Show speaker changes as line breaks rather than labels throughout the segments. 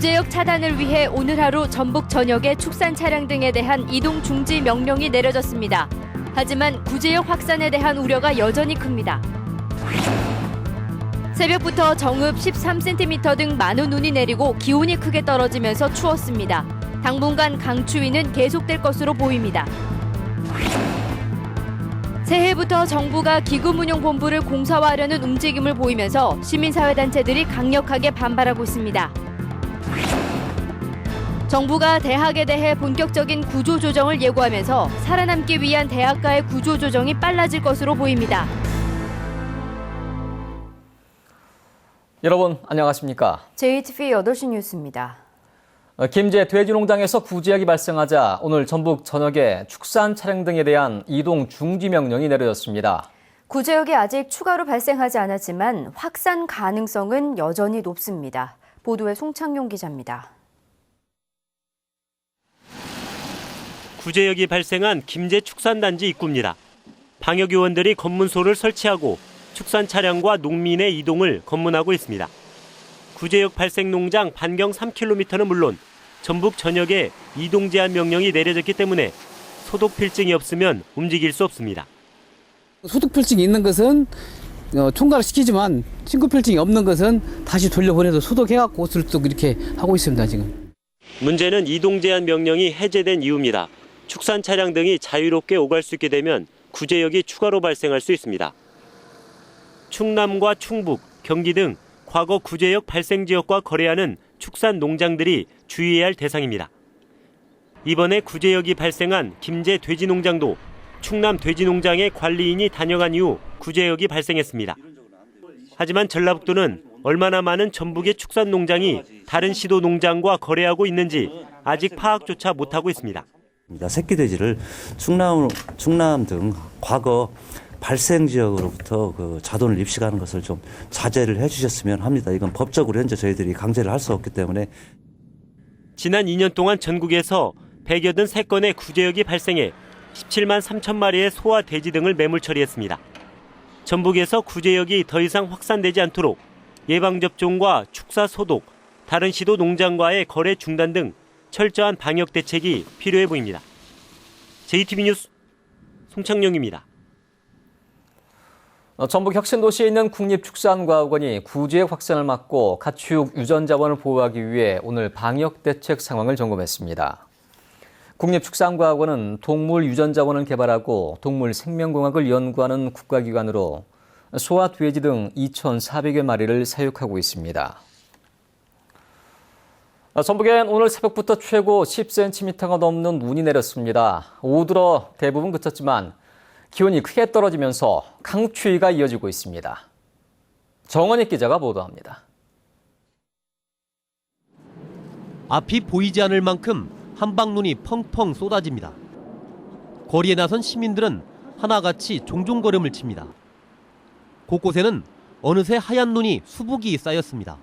구제역 차단을 위해 오늘 하루 전북 전역의 축산 차량 등에 대한 이동 중지 명령이 내려졌습니다. 하지만 구제역 확산에 대한 우려가 여전히 큽니다. 새벽부터 정읍 13cm 등 많은 눈이 내리고 기온이 크게 떨어지면서 추웠습니다. 당분간 강추위는 계속될 것으로 보입니다. 새해부터 정부가 기금운용본부를 공사화하려는 움직임을 보이면서 시민사회단체들이 강력하게 반발하고 있습니다. 정부가 대학에 대해 본격적인 구조조정을 예고하면서 살아남기 위한 대학가의 구조조정이 빨라질 것으로 보입니다.
여러분 안녕하십니까?
JTV 8시 뉴스입니다.
김제 돼지농장에서 구제역이 발생하자 오늘 전북 전역에 축산 차량 등에 대한 이동 중지 명령이 내려졌습니다.
구제역이 아직 추가로 발생하지 않았지만 확산 가능성은 여전히 높습니다. 보도에 송창용 기자입니다.
구제역이 발생한 김제 축산단지 입구입니다. 방역요원들이 검문소를 설치하고 축산 차량과 농민의 이동을 검문하고 있습니다. 구제역 발생 농장 반경 3km는 물론 전북 전역에 이동 제한 명령이 내려졌기 때문에 소독 필증이 없으면 움직일 수 없습니다.
소독 필증이 있는 것은 총괄을 시키지만 신고 필증이 없는 것은 다시 돌려보내서 소독해갖고 옷을 또 이렇게 하고 있습니다, 지금.
문제는 이동 제한 명령이 해제된 이유입니다. 축산 차량 등이 자유롭게 오갈 수 있게 되면 구제역이 추가로 발생할 수 있습니다. 충남과 충북, 경기 등 과거 구제역 발생 지역과 거래하는 축산 농장들이 주의해야 할 대상입니다. 이번에 구제역이 발생한 김제 돼지농장도 충남 돼지농장의 관리인이 다녀간 이후 구제역이 발생했습니다. 하지만 전라북도는 얼마나 많은 전북의 축산 농장이 다른 시도 농장과 거래하고 있는지 아직 파악조차 못하고 있습니다.
새끼 돼지를 충남 등 과거 발생 지역으로부터 자돈을 입식하는 것을 좀 자제를 해주셨으면 합니다. 이건 법적으로 현재 저희들이 강제를 할 수 없기 때문에.
지난 2년 동안 전국에서 183건의 구제역이 발생해 17만 3천 마리의 소와 돼지 등을 매물 처리했습니다. 전북에서 구제역이 더 이상 확산되지 않도록 예방접종과 축사 소독, 다른 시도 농장과의 거래 중단 등 철저한 방역 대책이 필요해 보입니다. JTB 뉴스 송창용입니다.
전북 혁신도시에 있는 국립축산과학원이 구제역 확산을 막고 가축 유전자원을 보호하기 위해 오늘 방역 대책 상황을 점검했습니다. 국립축산과학원은 동물 유전자원을 개발하고 동물 생명공학을 연구하는 국가기관으로 소와 돼지 등 2,400여 마리를 사육하고 있습니다. 전북엔 오늘 새벽부터 최고 10cm가 넘는 눈이 내렸습니다. 오후 들어 대부분 그쳤지만 기온이 크게 떨어지면서 강추위가 이어지고 있습니다. 정원익 기자가 보도합니다.
앞이 보이지 않을 만큼 한방눈이 펑펑 쏟아집니다. 거리에 나선 시민들은 하나같이 종종걸음을 칩니다. 곳곳에는 어느새 하얀 눈이 수북이 쌓였습니다.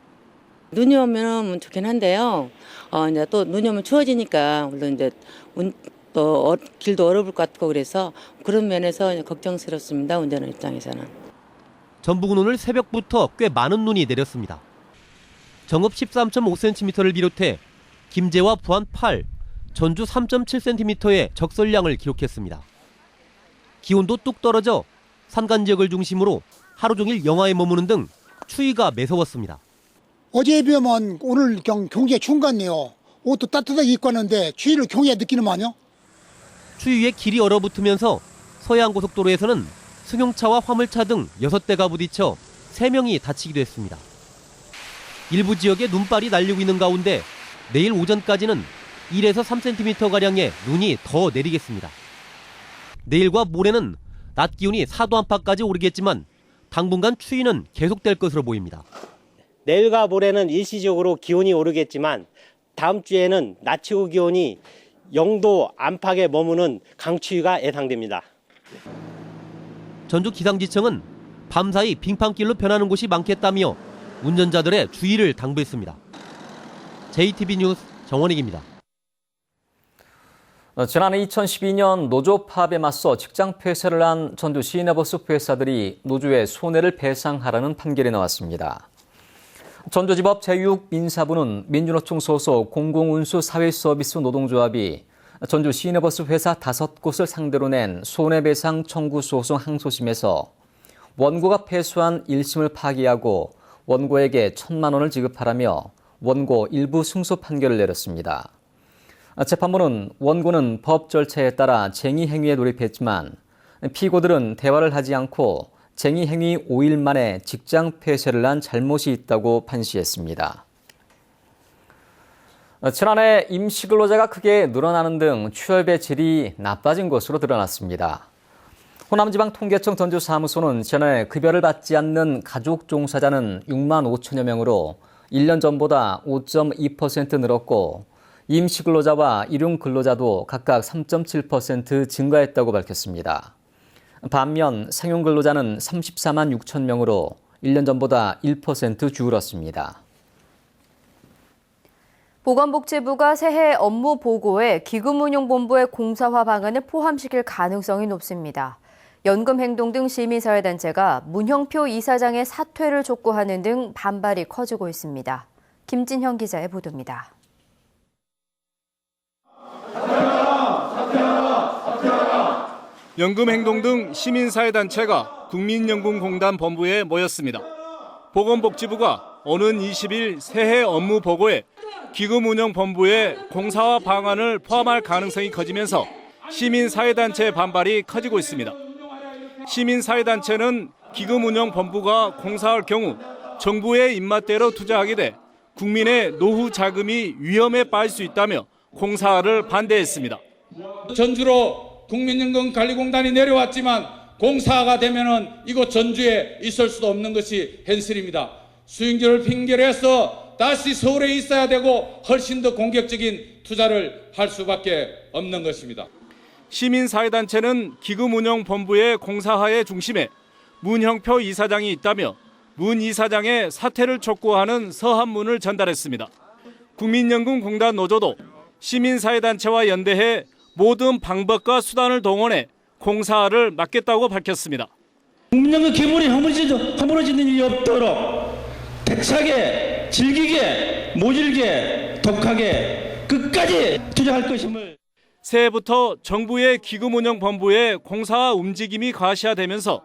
눈이 오면 좋긴 한데요. 이제 또 눈이 오면 추워지니까 물론 이제 또 길도 얼어볼 것 같고 그래서 그런 면에서 걱정스럽습니다. 운전하는 입장에서는.
전북은 오늘 새벽부터 꽤 많은 눈이 내렸습니다. 정읍 13.5cm를 비롯해 김제와 부안 8, 전주 3.7cm의 적설량을 기록했습니다. 기온도 뚝 떨어져 산간 지역을 중심으로 하루 종일 영하에 머무는 등 추위가 매서웠습니다.
어제에 비하면 오늘 경기가 추운 것 같네요. 옷도 따뜻하게 입고 왔는데 추위를 경기에 느끼는 마요.
추위에 길이 얼어붙으면서 서해안고속도로에서는 승용차와 화물차 등 6대가 부딪혀 3명이 다치기도 했습니다. 일부 지역에 눈발이 날리고 있는 가운데 내일 오전까지는 1에서 3cm가량의 눈이 더 내리겠습니다. 내일과 모레는 낮 기온이 4도 안팎까지 오르겠지만 당분간 추위는 계속될 것으로 보입니다.
내일과 모레는 일시적으로 기온이 오르겠지만 다음 주에는 낮 최고 기온이 0도 안팎에 머무는 강추위가 예상됩니다.
전주 기상지청은 밤사이 빙판길로 변하는 곳이 많겠다며 운전자들의 주의를 당부했습니다. JTB 뉴스 정원익입니다.
지난해 2012년 노조 파업에 맞서 직장 폐쇄를 한 전주 시내버스 회사들이 노조의 손해를 배상하라는 판결이 나왔습니다. 전주지법 제6민사부는 민주노총 소속 공공운수 사회서비스 노동조합이 전주 시내버스 회사 5곳을 상대로 낸 손해배상 청구 소송 항소심에서 원고가 패소한 1심을 파기하고 원고에게 1,000만 원을 지급하라며 원고 일부 승소 판결을 내렸습니다. 재판부는 원고는 법 절차에 따라 쟁의 행위에 돌입했지만 피고들은 대화를 하지 않고 쟁의 행위 5일 만에 직장 폐쇄를 한 잘못이 있다고 판시했습니다. 지난해 임시근로자가 크게 늘어나는 등 취업의 질이 나빠진 것으로 드러났습니다. 호남지방통계청 전주사무소는 지난해 급여를 받지 않는 가족 종사자는 6만 5천여 명으로 1년 전보다 5.2% 늘었고 임시근로자와 일용근로자도 각각 3.7% 증가했다고 밝혔습니다. 반면 상용근로자는 34만 6천 명으로 1년 전보다 1% 줄었습니다.
보건복지부가 새해 업무 보고에 기금운용본부의 공사화 방안을 포함시킬 가능성이 높습니다. 연금행동 등 시민사회단체가 문형표 이사장의 사퇴를 촉구하는 등 반발이 커지고 있습니다. 김진형 기자의 보도입니다.
연금행동 등 시민사회단체가 국민연금공단 본부에 모였습니다. 보건복지부가 오는 20일 새해 업무 보고에 기금운용본부의 공사화 방안을 포함할 가능성이 커지면서 시민사회단체의 반발이 커지고 있습니다. 시민사회단체는 기금운용본부가 공사할 경우 정부의 입맛대로 투자하게 돼 국민의 노후 자금이 위험에 빠질 수 있다며 공사화를 반대했습니다.
전주로 국민연금관리공단이 내려왔지만 공사가 되면은 이곳 전주에 있을 수도 없는 것이 현실입니다. 수용료를 핑계로 해서 다시 서울에 있어야 되고 훨씬 더 공격적인 투자를 할 수밖에 없는 것입니다.
시민사회단체는 기금운용본부의 공사화의 중심에 문형표 이사장이 있다며 문 이사장의 사퇴를 촉구하는 서한문을 전달했습니다. 국민연금공단 노조도 시민사회단체와 연대해 모든 방법과 수단을 동원해 공사화를 막겠다고 밝혔습니다.
국민연금 기본이 허물어지는 일이 없도록 대차게, 질기게, 모질게, 독하게 끝까지 투자할 것임을.
새해부터 정부의 기금운용본부의 공사화 움직임이 과시화되면서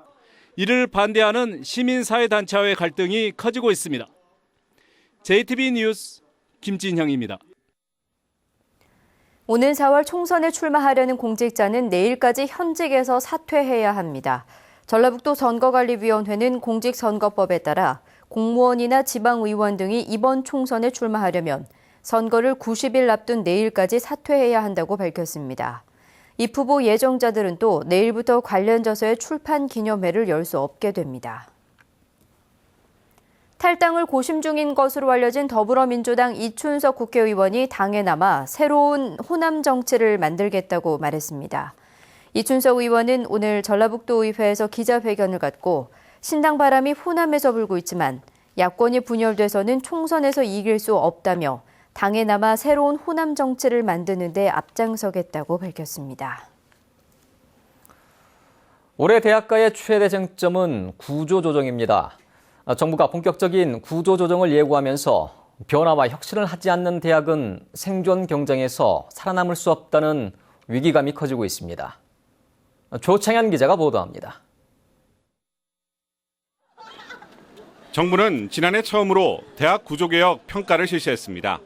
이를 반대하는 시민사회단체와의 갈등이 커지고 있습니다. JTB 뉴스 김진형입니다.
오는 4월 총선에 출마하려는 공직자는 내일까지 현직에서 사퇴해야 합니다. 전라북도 선거관리위원회는 공직선거법에 따라 공무원이나 지방의원 등이 이번 총선에 출마하려면 선거를 90일 앞둔 내일까지 사퇴해야 한다고 밝혔습니다. 입 후보 예정자들은 또 내일부터 관련 저서의 출판 기념회를 열 수 없게 됩니다. 탈당을 고심 중인 것으로 알려진 더불어민주당 이춘석 국회의원이 당에 남아 새로운 호남 정치를 만들겠다고 말했습니다. 이춘석 의원은 오늘 전라북도 의회에서 기자회견을 갖고 신당 바람이 호남에서 불고 있지만 야권이 분열돼서는 총선에서 이길 수 없다며 당에 남아 새로운 호남 정치를 만드는 데 앞장서겠다고 밝혔습니다.
올해 대학가의 최대 쟁점은 구조조정입니다. 정부가 본격적인 구조조정을 예고하면서 변화와 혁신을 하지 않는 대학은 생존 경쟁에서 살아남을 수 없다는 위기감이 커지고 있습니다. 조창현 기자가 보도합니다.
정부는 지난해 처음으로 대학 구조개혁 평가를 실시했습니다.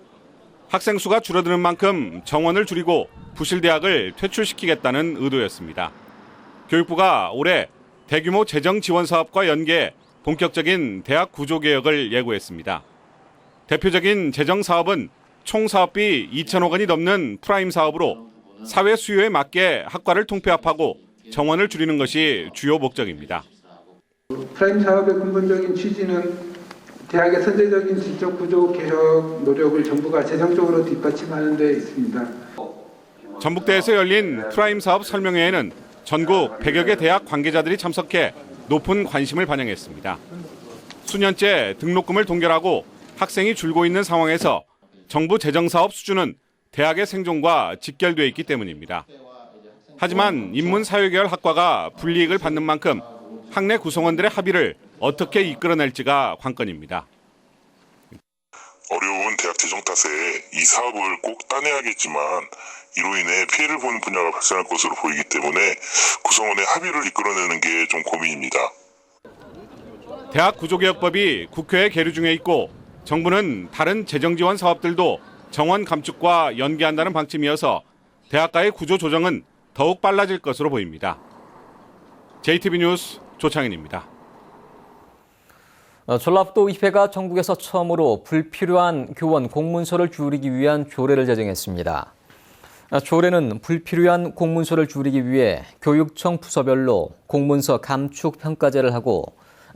학생 수가 줄어드는 만큼 정원을 줄이고 부실대학을 퇴출시키겠다는 의도였습니다. 교육부가 올해 대규모 재정 지원 사업과 연계해 본격적인 대학 구조개혁을 예고했습니다. 대표적인 재정 사업은 총 사업비 2천억 원이 넘는 프라임 사업으로 사회 수요에 맞게 학과를 통폐합하고 정원을 줄이는 것이 주요 목적입니다.
프라임 사업의 근본적인 취지는 대학의 선제적인 지적 구조 개혁 노력을 정부가 재정적으로 뒷받침하는 데 있습니다.
전북대에서 열린 프라임 사업 설명회에는 전국 100여 개 대학 관계자들이 참석해 높은 관심을 반영했습니다. 수년째 등록금을 동결하고 학생이 줄고 있는 상황에서 정부 재정사업 수준은 대학의 생존과 직결되어 있기 때문입니다. 하지만 인문사회계열 학과가 불이익을 받는 만큼 학내 구성원들의 합의를 어떻게 이끌어낼지가 관건입니다.
어려운 대학 재정 탓에 이 사업을 꼭 따내야겠지만 이로 인해 피해를 보는 분야가 발생할 것으로 보이기 때문에 구성원의 합의를 이끌어내는 게 좀 고민입니다.
대학 구조개혁법이 국회에 계류 중에 있고 정부는 다른 재정지원 사업들도 정원 감축과 연계한다는 방침이어서 대학가의 구조 조정은 더욱 빨라질 것으로 보입니다. JTB 뉴스 조창인입니다.
전라북도의회가 전국에서 처음으로 불필요한 교원 공문서를 줄이기 위한 조례를 제정했습니다. 조례는 불필요한 공문서를 줄이기 위해 교육청 부서별로 공문서 감축 평가제를 하고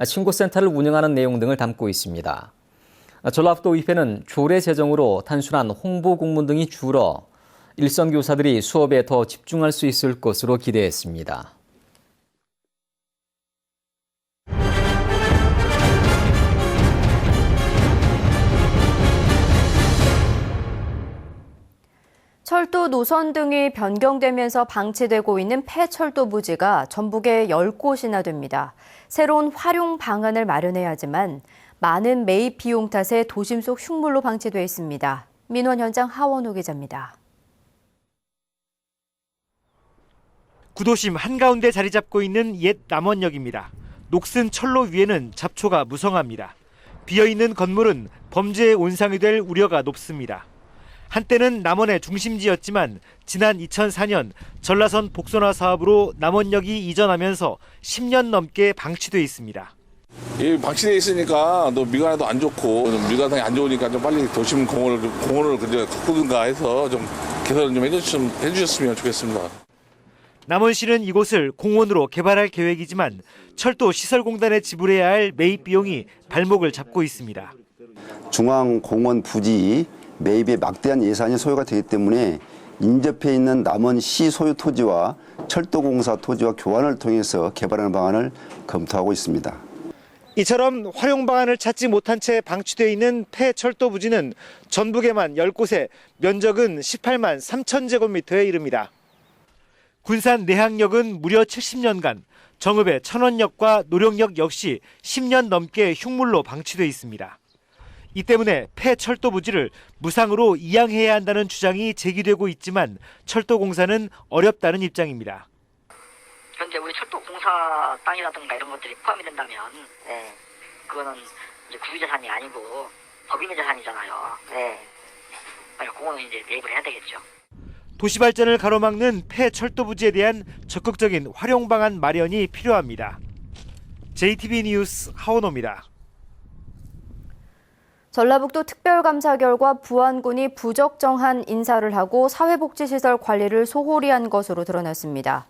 신고센터를 운영하는 내용 등을 담고 있습니다. 전라북도의회는 조례 제정으로 단순한 홍보 공문 등이 줄어 일선 교사들이 수업에 더 집중할 수 있을 것으로 기대했습니다.
철도 노선 등이 변경되면서 방치되고 있는 폐철도 부지가 전국에 10곳이나 됩니다. 새로운 활용 방안을 마련해야 하지만 많은 매입 비용 탓에 도심 속 흉물로 방치돼 있습니다. 민원 현장 하원우 기자입니다.
구도심 한가운데 자리 잡고 있는 옛 남원역입니다. 녹슨 철로 위에는 잡초가 무성합니다. 비어있는 건물은 범죄의 온상이 될 우려가 높습니다. 한때는 남원의 중심지였지만 지난 2004년 전라선 복선화 사업으로 남원역이 이전하면서 10년 넘게 방치돼 있습니다.
방치돼 있으니까 또 미관에도 안 좋고 미관상이 안 좋으니까 좀 빨리 도심 공원을 가꾸든가 해서 좀 개선을 좀 해주셨으면 좋겠습니다.
남원시는 이곳을 공원으로 개발할 계획이지만 철도시설공단에 지불해야 할 매입 비용이 발목을 잡고 있습니다.
중앙공원 부지 매입에 막대한 예산이 소요가 되기 때문에 인접해 있는 남원시 소유 토지와 철도공사 토지와 교환을 통해서 개발하는 방안을 검토하고 있습니다.
이처럼 활용 방안을 찾지 못한 채 방치되어 있는 폐철도 부지는 전북에만 10곳에 면적은 18만 3천 제곱미터에 이릅니다. 군산 내항역은 무려 70년간, 정읍의 천원역과 노령역 역시 10년 넘게 흉물로 방치돼 있습니다. 이 때문에 폐철도 부지를 무상으로 이양해야 한다는 주장이 제기되고 있지만 철도공사는 어렵다는 입장입니다.
현재 우리 철도공사 땅이라든가 이런 것들이 포함이 된다면 그거는 이제 국유재산이 아니고 법인의 재산이잖아요. 그러니까 그거는 이제 매입을 해야 되겠죠.
도시발전을 가로막는 폐철도 부지에 대한 적극적인 활용 방안 마련이 필요합니다. JTB 뉴스 하원호입니다.
전라북도 특별감사 결과 부안군이 부적정한 인사를 하고 사회복지시설 관리를 소홀히 한 것으로 드러났습니다.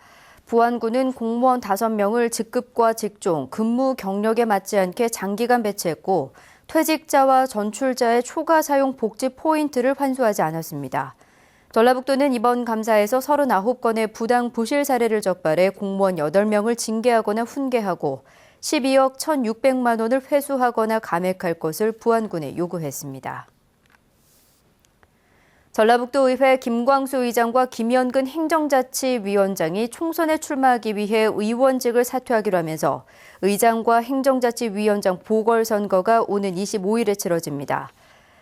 부안군은 공무원 5명을 직급과 직종, 근무 경력에 맞지 않게 장기간 배치했고 퇴직자와 전출자의 초과 사용 복지 포인트를 환수하지 않았습니다. 전라북도는 이번 감사에서 39건의 부당 부실 사례를 적발해 공무원 8명을 징계하거나 훈계하고 12억 1,600만 원을 회수하거나 감액할 것을 부안군에 요구했습니다. 전라북도의회 김광수 의장과 김연근 행정자치위원장이 총선에 출마하기 위해 의원직을 사퇴하기로 하면서 의장과 행정자치위원장 보궐선거가 오는 25일에 치러집니다.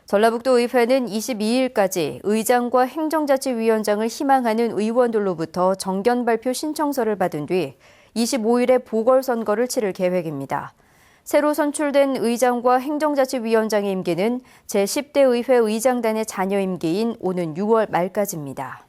전라북도의회는 22일까지 의장과 행정자치위원장을 희망하는 의원들로부터 정견 발표 신청서를 받은 뒤 25일에 보궐선거를 치를 계획입니다. 새로 선출된 의장과 행정자치위원장의 임기는 제10대 의회 의장단의 잔여 임기인 오는 6월 말까지입니다.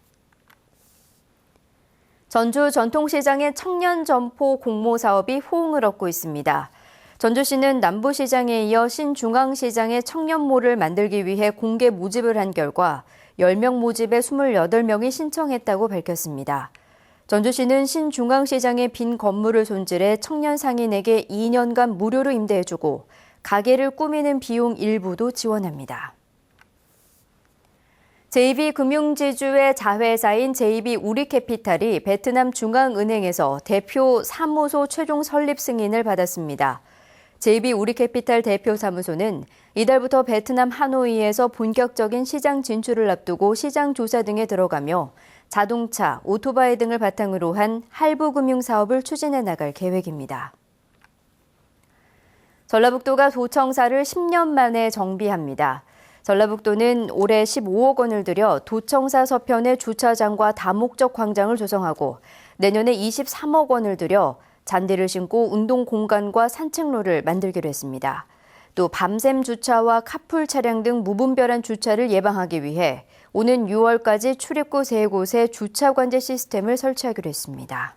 전주 전통시장의 청년점포 공모 사업이 호응을 얻고 있습니다. 전주시는 남부시장에 이어 신중앙시장의 청년몰을 만들기 위해 공개 모집을 한 결과 10명 모집에 28명이 신청했다고 밝혔습니다. 전주시는 신중앙시장의 빈 건물을 손질해 청년 상인에게 2년간 무료로 임대해주고 가게를 꾸미는 비용 일부도 지원합니다. JB금융지주의 자회사인 JB우리캐피탈이 베트남 중앙은행에서 대표 사무소 최종 설립 승인을 받았습니다. JB우리캐피탈 대표 사무소는 이달부터 베트남 하노이에서 본격적인 시장 진출을 앞두고 시장 조사 등에 들어가며 자동차, 오토바이 등을 바탕으로 한 할부 금융 사업을 추진해 나갈 계획입니다. 전라북도가 도청사를 10년 만에 정비합니다. 전라북도는 올해 15억 원을 들여 도청사 서편의 주차장과 다목적 광장을 조성하고 내년에 23억 원을 들여 잔디를 심고 운동 공간과 산책로를 만들기로 했습니다. 또 밤샘 주차와 카풀 차량 등 무분별한 주차를 예방하기 위해 오는 6월까지 출입구 3곳에 주차 관제 시스템을 설치하기로 했습니다.